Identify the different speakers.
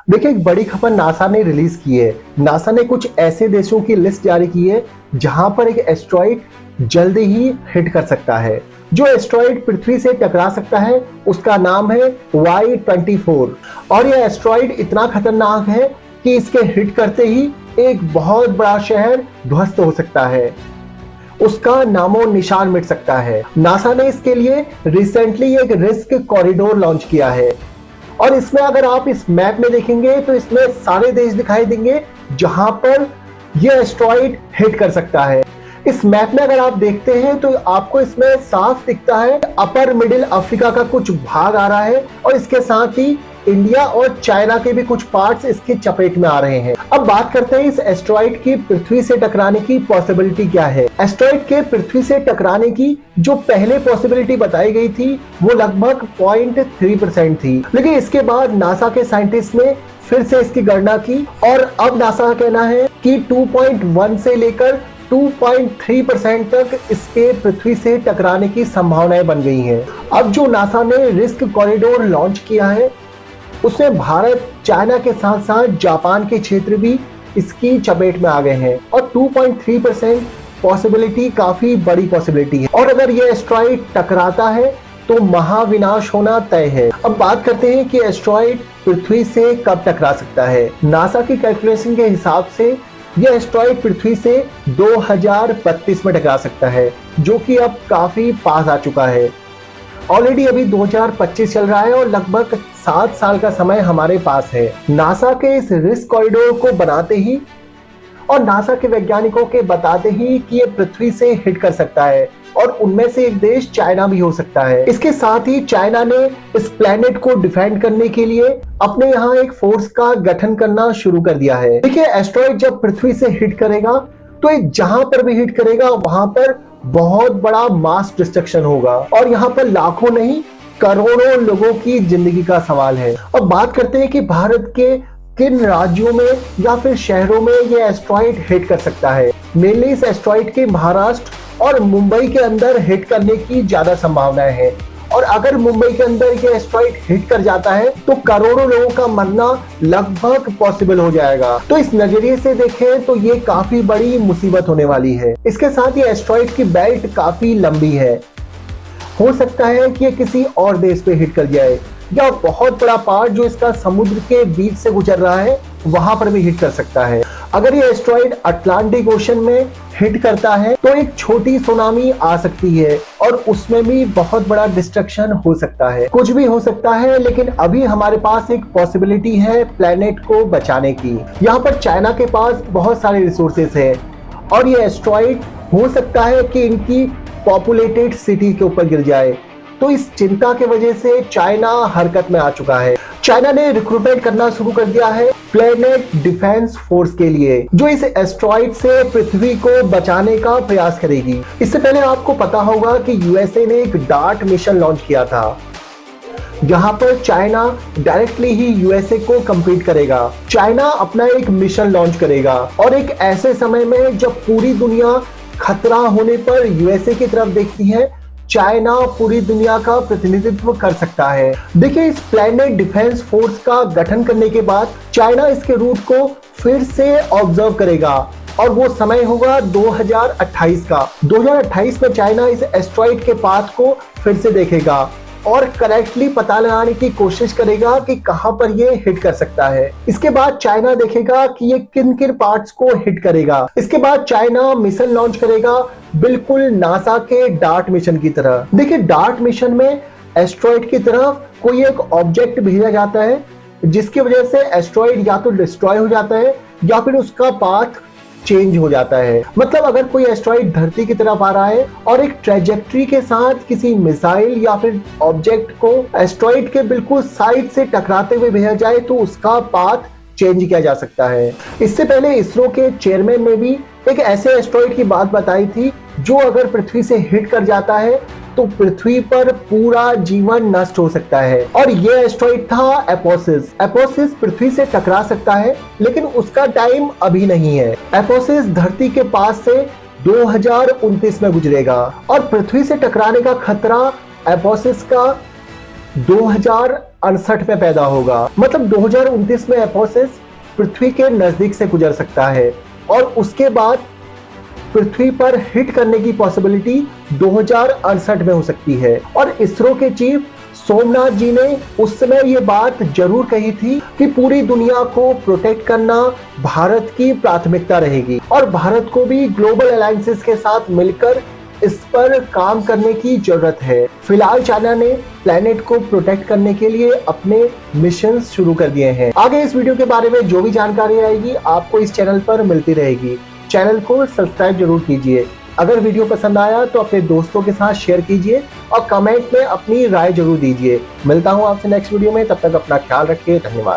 Speaker 1: देखिए, एक बड़ी खबर नासा ने रिलीज की है। नासा ने कुछ ऐसे देशों की लिस्ट जारी की है जहां पर एक एस्ट्रॉइड जल्दी ही हिट कर सकता है। जो एस्ट्रॉइड पृथ्वी से टकरा सकता है उसका नाम है Y24 और यह एस्ट्रॉइड इतना खतरनाक है कि इसके हिट करते ही एक बहुत बड़ा शहर ध्वस्त हो सकता है, उसका नामो निशान मिट सकता है। नासा ने इसके लिए रिसेंटली एक रिस्क कॉरिडोर लॉन्च किया है और इसमें अगर आप इस मैप में देखेंगे तो इसमें सारे देश दिखाई देंगे जहां पर यह एस्ट्रॉइड हिट कर सकता है। इस मैप में अगर आप देखते हैं तो आपको इसमें साफ दिखता है अपर मिडिल अफ्रीका का कुछ भाग आ रहा है और इसके साथ ही इंडिया और चाइना के भी कुछ पार्ट्स इसकी चपेट में आ रहे हैं। अब बात करते हैं इस एस्ट्रॉइड की पृथ्वी से टकराने की पॉसिबिलिटी क्या है। एस्ट्रॉइड के पृथ्वी से टकराने की जो पहले पॉसिबिलिटी बताई गई थी वो लगभग 0.3% थी, लेकिन इसके बाद नासा के साइंटिस्ट ने फिर से इसकी गणना की और अब नासा का कहना है कि 2.1 से लेकर 2.3% तक इसके पृथ्वी से टकराने की संभावनाएं बन गई हैं। अब जो नासा ने रिस्क कॉरिडोर लॉन्च किया है उसमें भारत, चाइना के साथ साथ जापान के क्षेत्र भी इसकी चपेट में आ गए हैं और 2.3% पॉसिबिलिटी काफी बड़ी पॉसिबिलिटी है और अगर ये एस्ट्रॉइड टकराता है तो महाविनाश होना तय है। अब बात करते हैं कि एस्ट्रॉइड पृथ्वी से कब टकरा सकता है। नासा की कैलकुलेशन के हिसाब से यह एस्ट्रॉइड पृथ्वी से 2032 में टकरा सकता है, जो कि अब काफी पास आ चुका है। ऑलरेडी अभी 2025 चल रहा है और लगभग 7 साल का समय हमारे पास है। नासा के इस रिस्क कॉरिडोर को बनाते ही और नासा के वैज्ञानिकों के बताते ही कि ये पृथ्वी से हिट कर सकता है और उनमें से एक देश चाइना भी हो सकता है। इसके साथ ही चाइना ने इस प्लेनेट को डिफेंड करने के लिए अपने यहाँ एक फोर्स का गठन करना शुरू कर दिया है। देखिए, एस्ट्रॉइड जब पृथ्वी से हिट करेगा तो ये जहां पर भी हिट करेगा वहां पर बहुत बड़ा मास डिस्ट्रक्शन होगा और यहाँ पर लाखों नहीं करोड़ों लोगों की जिंदगी का सवाल है। अब बात करते हैं कि भारत के किन राज्यों में या फिर शहरों में ये एस्ट्रॉइड हिट कर सकता है। मेनली इस एस्ट्रॉइड के महाराष्ट्र और मुंबई के अंदर हिट करने की ज्यादा संभावनाएं हैं और अगर मुंबई के अंदर ये एस्ट्रॉइड हिट कर जाता है तो करोड़ों लोगों का मरना लगभग पॉसिबल हो जाएगा। तो इस नजरिए से देखें तो ये काफी बड़ी मुसीबत होने वाली है। इसके साथ ही एस्ट्रॉइड की बेल्ट काफी लंबी है, हो सकता है कि ये किसी और देश पे हिट कर जाए या बहुत बड़ा पार्ट जो इसका समुद्र के बीच से गुजर रहा है वहां पर भी हिट कर सकता है। अगर ये एस्ट्रॉइड अटलांटिक ओशन में हिट करता है तो एक छोटी सुनामी आ सकती है और उसमें भी बहुत बड़ा डिस्ट्रक्शन हो सकता है। कुछ भी हो सकता है, लेकिन अभी हमारे पास एक पॉसिबिलिटी है प्लेनेट को बचाने की। यहाँ पर चाइना के पास बहुत सारे रिसोर्सेस है और ये एस्ट्रॉइड हो सकता है कि इनकी पॉपुलेटेड सिटी के ऊपर गिर जाए, तो इस चिंता की वजह से चाइना हरकत में आ चुका है। चाइना ने रिक्रूटमेंट करना शुरू कर दिया है प्लेनेट डिफेंस फोर्स के लिए, जो इस एस्ट्रॉइड से पृथ्वी को बचाने का प्रयास करेगी। इससे पहले आपको पता होगा कि यूएसए ने एक डार्ट मिशन लॉन्च किया था, जहां पर चाइना डायरेक्टली ही यूएसए को कम्पीट करेगा। चाइना अपना एक मिशन लॉन्च करेगा और एक ऐसे समय में जब पूरी दुनिया खतरा होने पर यूएसए की तरफ देखती है, चाइना पूरी दुनिया का प्रतिनिधित्व कर सकता है। देखिए, इस प्लेनेट डिफेंस फोर्स का गठन करने के बाद चाइना इसके रूट को फिर से ऑब्जर्व करेगा और वो समय होगा 2028 का। 2028 में चाइना इस एस्ट्रॉइड के पाथ को फिर से देखेगा और करेक्टली पता लगाने की कोशिश करेगा कि कहां पर ये हिट कर सकता है। इसके बाद चाइना देखेगा कि ये किन किन पार्ट्स को हिट करेगा। इसके बाद चाइना मिशन लॉन्च करेगा, बिल्कुल नासा के डार्ट मिशन की तरह। देखिए, डार्ट मिशन में एस्ट्रॉइड की तरफ कोई एक ऑब्जेक्ट भेजा जाता है जिसकी वजह से एस्ट्रॉइड या तो डिस्ट्रॉय हो जाता है या फिर उसका पाथ चेंज हो जाता है। मतलब अगर कोई एस्ट्रॉइड धरती की तरफ आ रहा है और एक ट्रेजेक्ट्री के साथ किसी मिसाइल या फिर ऑब्जेक्ट को एस्ट्रॉइड के बिल्कुल साइड से टकराते हुए भेजा जाए तो उसका पाथ चेंज किया जा सकता है। इससे पहले इसरो के चेयरमैन ने भी एक ऐसे एस्ट्रॉइड की बात बताई थी जो अगर पृथ्वी से हिट कर जाता है तो पृथ्वी पर पूरा जीवन नष्ट हो सकता है और ये एस्ट्रॉइड था एपोसिस। एपोसिस पृथ्वी से टकरा सकता है लेकिन उसका टाइम अभी नहीं है। एपोसिस धरती के पास से 2029 में गुजरेगा और पृथ्वी से टकराने का खतरा एपोसिस का 2068 में पैदा होगा। मतलब 2029 में एपोसिस पृथ्वी के नजदीक से गुजर सकता है और उसके बाद पृथ्वी पर हिट करने की पॉसिबिलिटी 2068 में हो सकती है। और इसरो के चीफ सोमनाथ जी ने उस समय ये बात जरूर कही थी कि पूरी दुनिया को प्रोटेक्ट करना भारत की प्राथमिकता रहेगी और भारत को भी ग्लोबल अलायंसेस के साथ मिलकर इस पर काम करने की जरूरत है। फिलहाल चाइना ने प्लेनेट को प्रोटेक्ट करने के लिए अपने मिशन शुरू कर दिए हैं। आगे इस वीडियो के बारे में जो भी जानकारी आएगी आपको इस चैनल पर मिलती रहेगी। चैनल को सब्सक्राइब जरूर कीजिए। अगर वीडियो पसंद आया तो अपने दोस्तों के साथ शेयर कीजिए और कमेंट में अपनी राय जरूर दीजिए। मिलता हूं आपसे नेक्स्ट वीडियो में, तब तक अपना ख्याल रखिए। धन्यवाद।